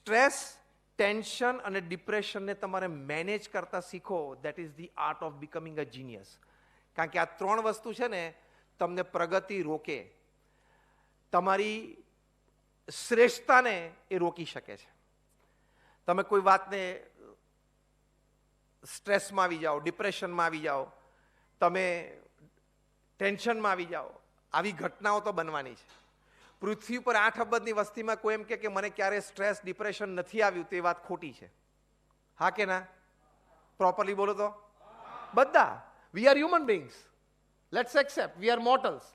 Stress, tension અને ડિપ્રેશનને તમારે manage કરતા શીખો. That is the art of becoming a genius. કારણ કે આ ત્રણ વસ્તુ છે ને તમને પ્રગતિ રોકે, તમારી શ્રેષ્ઠતાને એ રોકી શકે છે. તમે કોઈ વાતને સ્ટ્રેસમાં આવી જાઓ, ડિપ્રેશનમાં આવી જાઓ, તમે ટેન્શનમાં આવી જાઓ, આવી ઘટનાઓ તો બનવાની છે. પૃથ્વી પર 8 અબજની વસ્તીમાં કોઈ એમ કે મને ક્યારે સ્ટ્રેસ, ડિપ્રેશન નથી આવ્યું, તે વાત ખોટી છે. હા કે ના? પ્રોપરલી બોલો તો. બધા we are human beings. Let's accept we are mortals.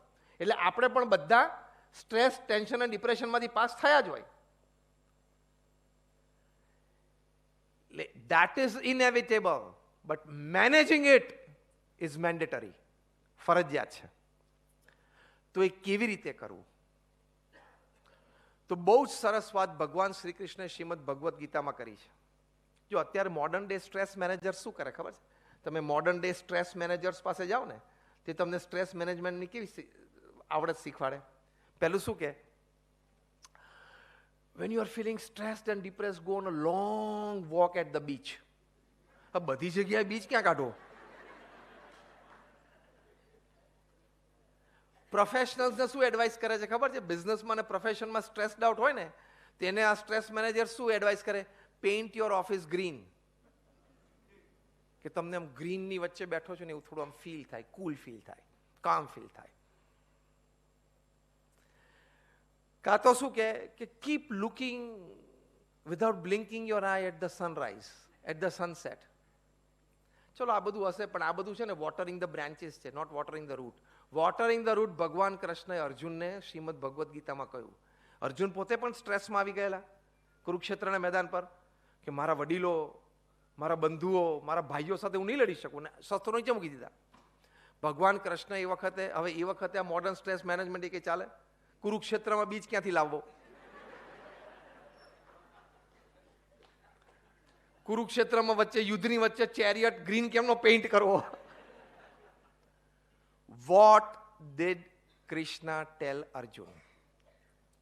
એટલે આપણે પણ બધા સ્ટ્રેસ, ટેન્શન અને ડિપ્રેશનમાંથી પાસ થયા જ હોય. That is inevitable, but managing it is mandatory. ફરજિયાત છે. તો એ કેવી રીતે કરવું? તો બહુ જ સરસ વાત ભગવાન શ્રી કૃષ્ણે શ્રીમદ ભગવદ્ ગીતામાં કરી છે. જો અત્યારે મોડર્ન ડે સ્ટ્રેસ મેનેજર શું કરે ખબર છે? તમે મોડર્ન ડે સ્ટ્રેસ મેનેજર્સ પાસે જાઓ ને, તે તમને સ્ટ્રેસ મેનેજમેન્ટની કેવી આવડત શીખવાડે. પહેલું શું કે, when you are feeling stressed and depressed, go on a long walk at the beach. હવે બધી જગ્યાએ બીચ ક્યાં કાઢો? પ્રોફેશનલ્સને શું એડવાઇસ કરે છે ખબર છે? બિઝનેસમાં અને પ્રોફેશનમાં સ્ટ્રેસ્ડ આઉટ હોય ને, તેને આ સ્ટ્રેસ મેનેજર શું એડવાઇસ કરે? Paint your office green. કે તમને આમ ગ્રીનની વચ્ચે બેઠો છો ને એવું થોડું આમ ફીલ થાય, કૂલ ફીલ થાય, કામ ફીલ થાય. કાં તો શું કે keep looking without blinking your eye at the sunrise, at the sunset. ચલો આ બધું હશે, પણ આ બધું છે ને વોટરિંગ ધ બ્રાન્ચીસ છે, not watering the root. Watering the root ભગવાન કૃષ્ણએ અર્જુનને શ્રીમદ ભગવદ્ ગીતામાં કહ્યું. અર્જુન પોતે પણ સ્ટ્રેસમાં આવી ગયેલા કુરુક્ષેત્રના મેદાન પર, કે મારા વડીલો, મારા બંધુઓ, મારા ભાઈઓ સાથે હું નહીં લડી શકું ને શસ્ત્રો નીચે મૂકી દીધા. ભગવાન કૃષ્ણ એ વખતે આ મોડર્ન સ્ટ્રેસ મેનેજમેન્ટ એ કંઈ ચાલે? કુરુક્ષેત્રમાં બીજ ક્યાંથી લાવવો? કુરુક્ષેત્રમાં વચ્ચે યુદ્ધની વચ્ચે ચેરિયટ ગ્રીન કેમનો પેઇન્ટ કરવો? What did Krishna tell Arjun?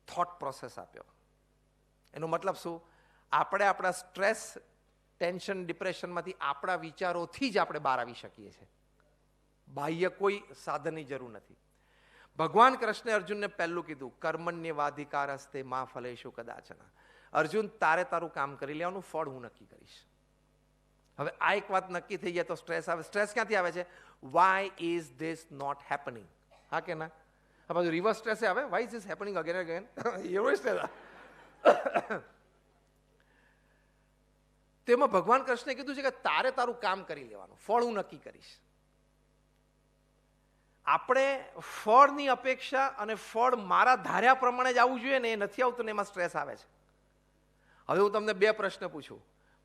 Thought process આપ્યો. એનો મતલબ શું? આપણે આપણા સ્ટ્રેસ, ટેન્શન, ડિપ્રેશનમાંથી આપણા વિચારોથી જ આપણે બહાર આવી શકીએ છીએ. બાહ્ય કોઈ સાધનની જરૂર નથી. ભગવાન કૃષ્ણે અર્જુનને પહેલું કીધું, કર્મણ્યવાધિકારસ્તે મા ફલેષુ કદાચન. અર્જુન, તારે તારું કામ કરી લેવાનું, ફળ હું નક્કી કરીશ. હવે આ એક વાત નક્કી થઈ જાય તો સ્ટ્રેસ આવે. સ્ટ્રેસ ક્યાંથી આવે છે? Why is this not happening? હા કે ના? આ બાજુ રિવર્સ સ્ટ્રેસ આવે, why is this happening again again? એવો સ્ટ્રેસ. તેમાં ભગવાન કૃષ્ણે કીધું છે કે તારે તારું કામ કરી લેવાનું, ફળ હું નક્કી કરીશ. આપણે ફળની અપેક્ષા અને ફળ મારા ધાર્યા પ્રમાણે જ આવવું જોઈએ ને, એ નથી આવતું ને એમાં સ્ટ્રેસ આવે છે. હવે હું તમને 2 પ્રશ્ન પૂછું,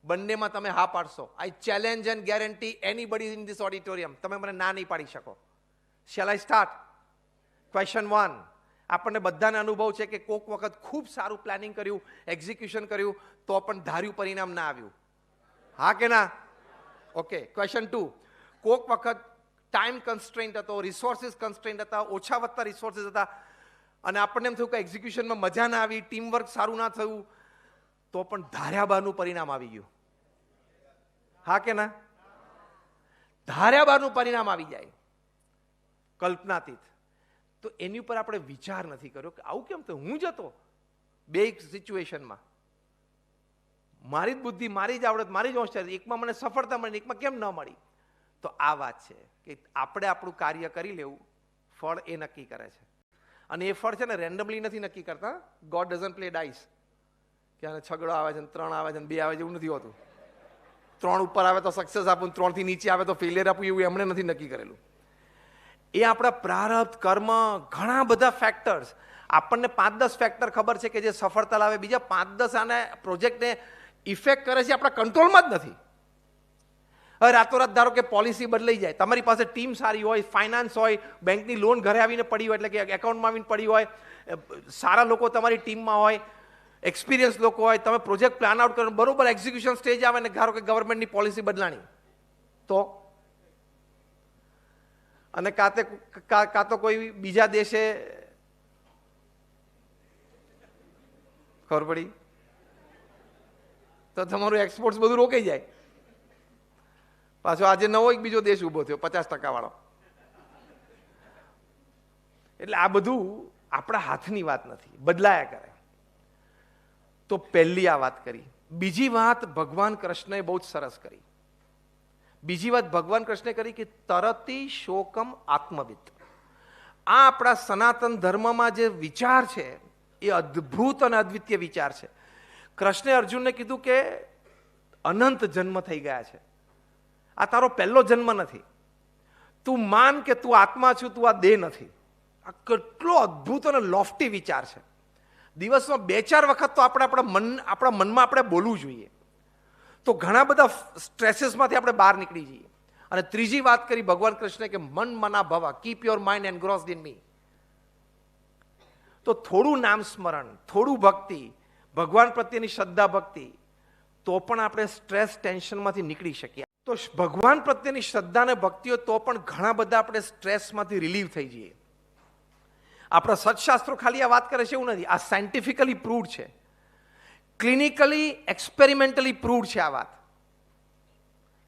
બંનેમાં તમે હા પાડશો. I challenge and guarantee anybody in this auditorium, તમે મને ના નહીં પાડી શકો. Shall I start? ક્વેશ્ચન 1. આપણને બધાને અનુભવ છે કે કોઈક વખત ખૂબ સારું પ્લાનિંગ કર્યું, એક્ઝિક્યુશન કર્યું, તો પણ ધાર્યું પરિણામ ના આવ્યું. હા કે ના? ઓકે. ક્વેશ્ચન 2. કોઈક વખત ટાઈમ કન્સ્ટ્રેન્ટ હતો, રિસોર્સિસ કન્સ્ટ્રેન્ટ હતા, ઓછા વધતા રિસોર્સિસ હતા, અને આપણને એમ થયું કે એક્ઝિક્યુશનમાં મજા ના આવી, ટીમવર્ક સારું ના થયું, તો પણ ધાર્યા બહારનું પરિણામ આવી ગયું. હા કે ના? ધાર્યા બહારનું પરિણામ આવી જાય, કલ્પનાતીત. તો એની ઉપર આપણે વિચાર નથી કર્યો કે આવું કેમ થયું? હું જ હતો બે સિચ્યુએશનમાં, મારી જ બુદ્ધિ, મારી જ આવડત, મારી જ હોશિયારી, એકમાં મને સફળતા મળી, એકમાં કેમ ન મળી? તો આ વાત છે કે આપણે આપણું કાર્ય કરી લેવું, ફળ એ નક્કી કરે છે. અને એ ફળ છે ને રેન્ડમલી નથી નક્કી કરતા. ગોડ ડઝન્ટ પ્લે ડાઇસ કે આને છગડો આવે છે, 3 આવે છે, 2 આવે છે, એવું નથી હોતું. 3 ઉપર આવે તો સક્સેસ આપું, 3 થી નીચે આવે તો ફેલિયર આપું, એવું એમણે નથી નક્કી કરેલું. એ આપણા પ્રારબ્ધ, કર્મ, ઘણા બધા ફેક્ટર્સ. આપણને 5-10 ફેક્ટર ખબર છે કે જે સફળતા લાવે, બીજા 5-10 આને પ્રોજેક્ટને ઇફેક્ટ કરે છે, આપણા કંટ્રોલમાં જ નથી. હવે રાતોરાત ધારો કે પોલિસી બદલાઈ જાય, તમારી પાસે ટીમ સારી હોય, ફાઇનાન્સ હોય, બેંકની લોન ઘરે આવીને પડી હોય, એટલે કે એકાઉન્ટમાં આવીને પડી હોય, સારા લોકો તમારી ટીમમાં હોય, એક્સપિરિયન્સ લોકો હોય, તમે પ્રોજેક્ટ પ્લાન આઉટ કરો, બરોબર એક્ઝિક્યુશન સ્ટેજ આવે ને ધારો કે ગવર્મેન્ટની પોલિસી બદલાણી, તો અને કાં તો કોઈ બીજા દેશે ખબર પડી તો તમારું એક્સપોર્ટ્સ બધું રોકાઈ જાય. પાછો આજે નવો એક બીજો દેશ ઊભો થયો 50% વાળો. એટલે આ બધું આપણા હાથની વાત નથી, બદલાયા કરે. તો પહેલી આ વાત કરી. બીજી વાત ભગવાન કૃષ્ણએ બહુ જ સરસ કરી. બીજી વાત ભગવાન કૃષ્ણે કરી કે તરતી શોકમ આત્મવિદ. આ આપણા સનાતન ધર્મમાં જે વિચાર છે એ અદ્ભુત અને અદ્વિતીય વિચાર છે. કૃષ્ણે અર્જુનને કીધું કે અનંત જન્મ થઈ ગયા છે, આ તારો પહેલો જન્મ નથી. તું માન કે તું આત્મા છું, તું આ દેહ નથી. આ કેટલો અદ્ભુત અને લોફ્ટી વિચાર છે. દિવસમાં 2-4 વખત તો આપણા મનમાં આપણે બોલવું જોઈએ. તો ઘણા બધા સ્ટ્રેસીસમાંથી આપણે બહાર નીકળી જઈએ. અને ત્રીજી વાત કરી ભગવાન કૃષ્ણે કે મન મના ભવા, keep your mind engrossed in me. તો થોડું નામ સ્મરણ, થોડું ભક્તિ, ભગવાન પ્રત્યેની શ્રદ્ધા ભક્તિ, તો પણ આપણે સ્ટ્રેસ ટેન્શનમાંથી નીકળી શકીએ. તો ભગવાન પ્રત્યેની શ્રદ્ધા અને ભક્તિઓ તો પણ ઘણા બધા આપણે સ્ટ્રેસમાંથી રિલીવ થઈ જઈએ. આપણા સત્શાસ્ત્રો ખાલી આ વાત કરે છે એવું નથી, આ સાયન્ટિફિકલી પ્રૂવડ છે, ક્લિનિકલી એક્સપેરિમેન્ટલી પ્રૂવડ છે આ વાત,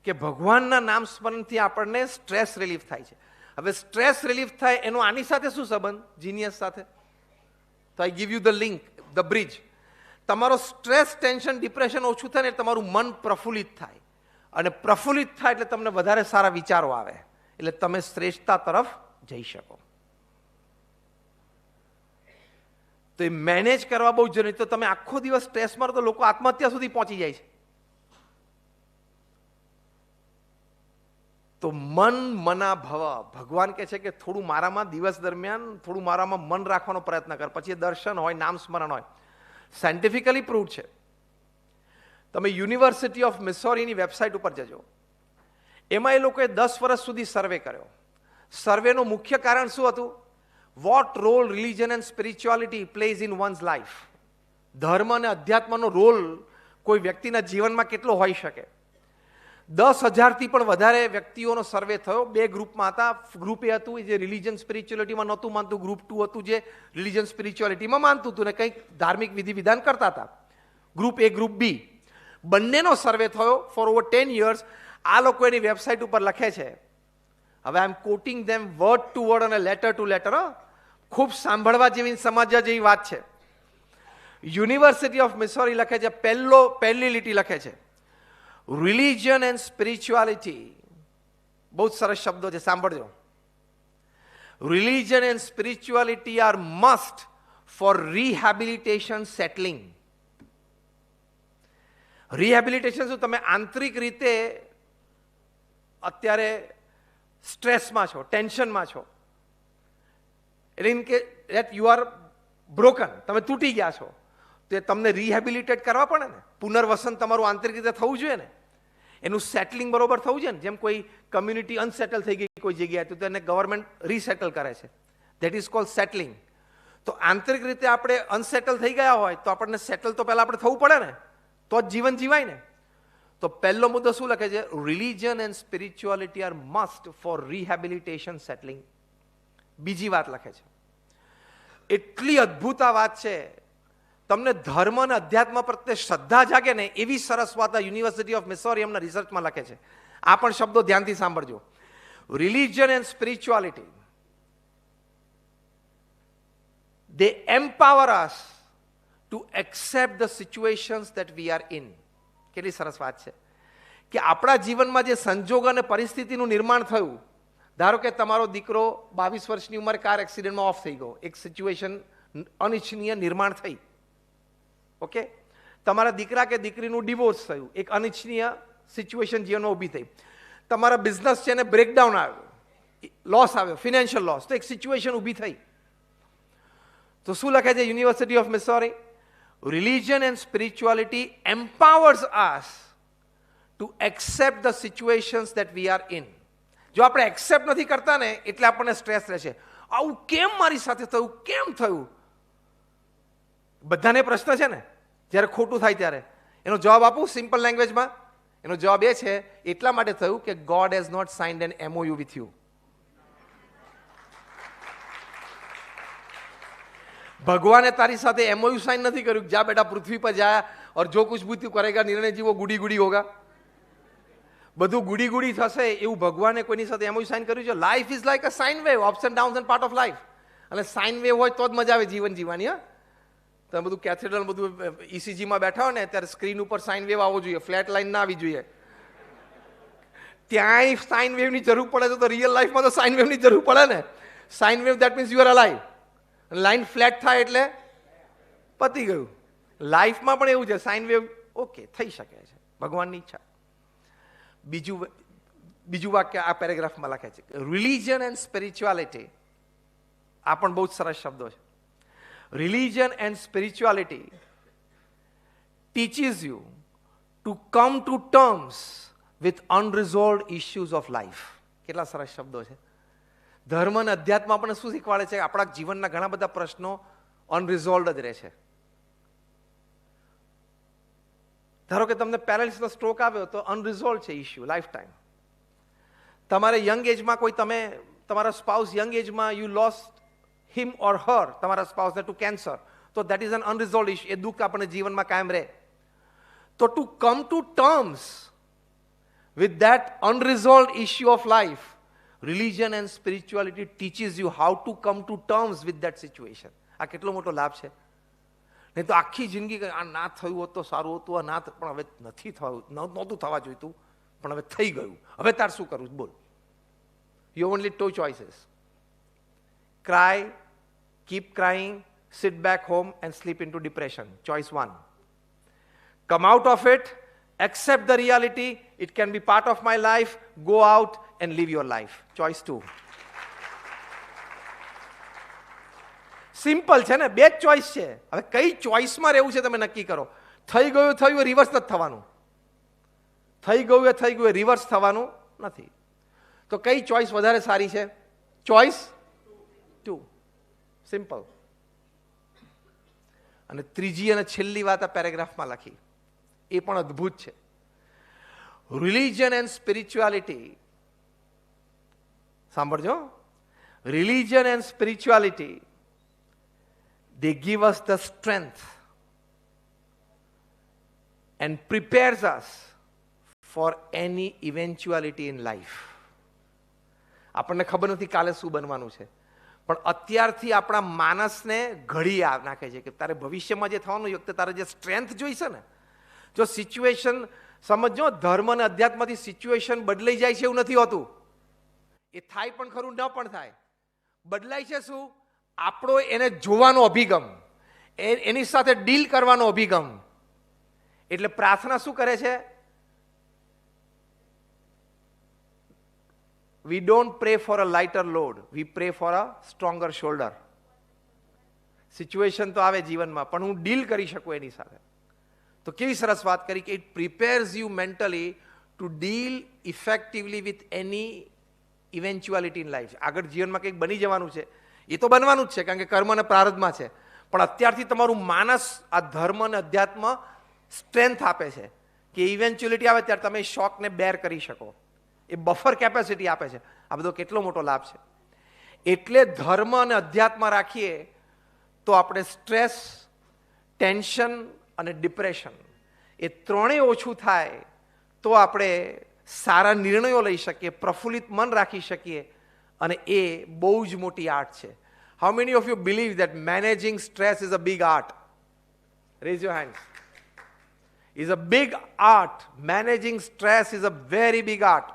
કે ભગવાનના નામ સ્મરણથી આપણને સ્ટ્રેસ રિલીફ થાય છે. હવે સ્ટ્રેસ રિલીફ થાય એનો આની સાથે શું સંબંધ? જીનિયસ સાથે. તો આઈ give you the link, the bridge. તમારો સ્ટ્રેસ, ટેન્શન, ડિપ્રેશન ઓછું થાય ને તમારું મન પ્રફુલ્લિત થાય, અને પ્રફુલ્લિત થાય એટલે તમને વધારે સારા વિચારો આવે, એટલે તમે શ્રેષ્ઠતા તરફ જઈ શકો. તો એ મેનેજ કરવા બહુ જરૂરી. તો તમે આખો દિવસ સ્ટ્રેસમાં રહો તો લોકો આત્મહત્યા સુધી પહોંચી જાય છે. તો મન મના ભવ, ભગવાન કહે છે કે થોડું મારામાં દિવસ દરમિયાન થોડું મારામાં મન રાખવાનો પ્રયત્ન કર. પછી દર્શન હોય, નામ સ્મરણ હોય, સાયન્ટિફિકલી પ્રૂવડ છે. તમે યુનિવર્સિટી ઓફ મિસોરીની વેબસાઇટ ઉપર જજો, એમાં એ લોકોએ 10 વર્ષ સુધી સર્વે કર્યો. સર્વેનું મુખ્ય કારણ શું હતું? What role religion and spirituality plays in one's life. ધર્મ અને અધ્યાત્મનો રોલ કોઈ વ્યક્તિના જીવનમાં કેટલો હોઈ શકે. 10,000થી પણ વધારે વ્યક્તિઓનો સર્વે થયો. 2 ગ્રુપમાં હતા. ગ્રુપ એ હતું જે રિલિજન સ્પિરિચ્યુઆલિટીમાં નહોતું માનતું, ગ્રુપ 2 હતું જે રિલિજન સ્પિરિચ્યુઆલિટીમાં માનતું હતું ને કંઈક ધાર્મિક વિધિ વિધાન કરતા હતા. ગ્રુપ એ, ગ્રુપ બી. બંનેનો સર્વે થયો ફોર ઓવર 10 years. આ લોકો એની વેબસાઇટ ઉપર લખે છે, હવે I am quoting them word to word અને લેટર ટુ લેટર. ખૂબ સાંભળવા જેવી, સમજવા જેવી વાત છે. યુનિવર્સિટી ઓફ મિસોરી લખે છે, પહેલી લીટી લખે છે, રિલિજન એન્ડ સ્પિરિચ્યુઆલિટી. બહુ જ સરસ શબ્દો છે, સાંભળજો. Religion and spirituality are must for rehabilitation settling. Rehabilitation શું? તમે આંતરિક રીતે અત્યારે સ્ટ્રેસમાં છો, ટેન્શનમાં છો, એટલે કે દેટ યુ આર બ્રોકન, તમે તૂટી ગયા છો, તો એ તમને રિહેબિલિટેટ કરવા પડે ને. પુનર્વસન તમારું આંતરિક રીતે થવું જોઈએ ને, એનું સેટલિંગ બરોબર થવું જોઈએ ને. જેમ કોઈ કમ્યુનિટી અનસેટલ થઈ ગઈ કોઈ જગ્યાએ તો તેને ગવર્મેન્ટ રીસેટલ કરે છે, દેટ ઇઝ કોલ્ડ સેટલિંગ. તો આંતરિક રીતે આપણે અનસેટલ થઈ ગયા હોય તો આપણને સેટલ તો પહેલાં આપણે થવું પડે ને, તો જ જીવન જીવાય ને. તો પહેલો મુદ્દો શું લખે છે? Religion and spirituality are must for rehabilitation settling. બીજી વાત લખે છે, એટલી અદ્ભુત આ વાત છે, તમને ધર્મ અને અધ્યાત્મ પ્રત્યે શ્રદ્ધા જાગે ને એવી સરસ વાત આ યુનિવર્સિટી ઓફ મિસોરી એમના રિસર્ચમાં લખે છે. આ પણ શબ્દો ધ્યાનથી સાંભળજો. Religion and spirituality, they empower us to accept the situations that we are in. કેટલી સરસ વાત છે કે આપણા જીવનમાં જે સંજોગ અને પરિસ્થિતિનું નિર્માણ થયું, ધારો કે તમારો દીકરો 22 વર્ષની ઉંમરે કાર એક્સિડન્ટમાં ઓફ થઈ ગયો, એક સિચ્યુએશન અનિચ્છનીય નિર્માણ થઈ. ઓકે, તમારા દીકરા કે દીકરીનું ડિવોર્સ થયું, એક અનિચ્છનીય સિચ્યુએશન જીવનમાં ઊભી થઈ. તમારા બિઝનેસ છે એને બ્રેકડાઉન આવ્યો, લોસ આવ્યો, ફિનાન્શિયલ લોસ, તો એક સિચ્યુએશન ઊભી થઈ. તો શું લખે છે university of Missouri? Religion and spirituality empowers us to accept the situations that we are in. જો આપણે એક્સેપ્ટ નથી કરતા ને એટલે આપણને સ્ટ્રેસ રહેશે. આવું કેમ મારી સાથે થયું, કેમ થયું? બધાને પ્રશ્ન છે ને જ્યારે ખોટું થાય ત્યારે. એનો જવાબ આપું સિમ્પલ લેંગ્વેજમાં? એનો જવાબ એ છે, એટલા માટે થયું કે God has not signed an MOU with you. ભગવાને તારી સાથે એમઓયુ સાઇન નથી કર્યું જા બેટા પૃથ્વી પર જા और जो कुछ भी तू करेगा निर्णय जीવો ગુડી ગુડી હોગા. બધું ગુડી ગુડી થશે એવું ભગવાને કોઈની સાથે એમઓયુ સાઇન કર્યું છે? Life is like a sine wave, ups and downs and part of life. અને સાઇન વેવ હોય તો જ મજા આવે જીવન જીવવાની. હા, તમે બધું કેથેડ્રલ બધું ઈસીજીમાં બેઠા હોય ને ત્યારે સ્ક્રીન ઉપર સાઇન વેવ આવવો જોઈએ, ફ્લેટ લાઈન ના આવી જોઈએ. ત્યાંય સાઇન વેવની જરૂર પડે તો રિયલ લાઈફમાં તો સાઇન વેવની જરૂર પડે ને. Sine wave that means you are alive. Line flat થાય એટલે પતી ગયું. લાઈફમાં પણ એવું છે, સાઇન વેવ ઓકે થઈ શકે છે, ભગવાનની ઈચ્છા. બીજું વાક્ય આ પેરેગ્રાફમાં લખે છે, રિલિજન એન્ડ સ્પિરિચ્યુઆલિટી. આ પણ બહુ જ સરસ શબ્દો છે. Religion and spirituality teaches you to come to terms with unresolved issues of life. કેટલા સરસ શબ્દો છે. ધર્મ અને અધ્યાત્મ આપણને શું શીખવાડે છે? આપણા જીવનના ઘણા બધા પ્રશ્નો અનરિઝોલ્વડ જ રહે છે. ધારો કે તમને પેરેન્ટ્સનો સ્ટ્રોક આવ્યો તો અનરિઝોલ્વ છે ઇશ્યુ લાઈફ ટાઈમ. તમારે યંગ એજમાં કોઈ તમારા સ્પાઉસ યંગ એજમાં you lost him or her, તમારા સ્પાઉસને ટુ કેન્સર, તો that is an unresolve issue. એ દુઃખ આપણને જીવનમાં કાયમ રહે. તો to come to terms with that unresolved issue of life, religion and spirituality teaches you how to come to terms with that situation. આ કેટલો મોટો લાભ છે. નહીં તો આખી જિંદગી આ ના થયું હોત તો સારું હતું, આ ના પણ હવે નથી થયું, નહોતું થવા જોઈતું પણ હવે થઈ ગયું, હવે તાર શું કરવું? બોલ. You only two choices: cry, keep crying, sit back home and slip into depression. Choice one. Come out of it, accept the reality, it can be part of my life, go out and live your life. Choice two. Simple છે ને, બે જ choice છે. હવે કઈ ચોઈસમાં રહેવું છે તમે નક્કી કરો. થઈ ગયું થયું, રિવર્સ નથી થવાનું. થઈ ગયું એ થઈ ગયું, રિવર્સ થવાનું નથી. તો કઈ ચોઈસ વધારે સારી છે? Choice two. સિમ્પલ. અને ત્રીજી અને છેલ્લી વાત આ પેરેગ્રાફમાં લખી, એ પણ અદ્ભુત છે. રિલિજન એન્ડ સ્પિરિચ્યુઆલિટી, સાંભળજો. Religion and spirituality, they give us the strength and prepares us for any eventuality in life. આપણને ખબર નથી કાલે શું બનવાનું છે, પણ અત્યારથી આપણા માનસને ઘડી નાખે છે કે તારે ભવિષ્યમાં જે થવાનું એ વખતે તારે જે સ્ટ્રેન્થ જોઈશે ને. જો સિચ્યુએશન, સમજો, ધર્મ અને અધ્યાત્મથી સિચ્યુએશન બદલાઈ જાય છે એવું નથી હોતું. એ થાય પણ ખરું, ન પણ થાય. બદલાય છે શું? આપણો એને જોવાનો અભિગમ, એની સાથે ડીલ કરવાનો અભિગમ. એટલે પ્રાર્થના શું કરે છે? We don't pray for a lighter load, we pray for a stronger shoulder. Situation તો આવે જીવનમાં, પણ હું ડીલ કરી શકું એની સાથે. તો કેવી સરસ વાત કરી કે it prepares you mentally to deal effectively with any eventuality in life. આગળ જીવનમાં કંઈક બની જવાનું છે, એ તો બનવાનું જ છે, કારણ કે કર્મ અને પ્રારબ્ધમાં છે. પણ અત્યારથી તમારું માનસ આ ધર્મ અને અધ્યાત્મ સ્ટ્રેન્થ આપે છે કે ઇવેન્ચ્યુઅલિટી આવે ત્યારે તમે શોકને બેર કરી શકો. એ બફર કેપેસિટી આપે છે. આ બધો કેટલો મોટો લાભ છે. એટલે ધર્મ અને અધ્યાત્મ રાખીએ તો આપણે સ્ટ્રેસ, ટેન્શન અને ડિપ્રેશન એ ત્રણેય ઓછું થાય તો આપણે સારા નિર્ણયો લઈ શકીએ, પ્રફુલ્લિત મન રાખી શકીએ. અને એ બહુ જ મોટી આર્ટ છે. How many of you believe that managing stress is a big art? Raise your hands. It's a big art. Managing stress is a very big art.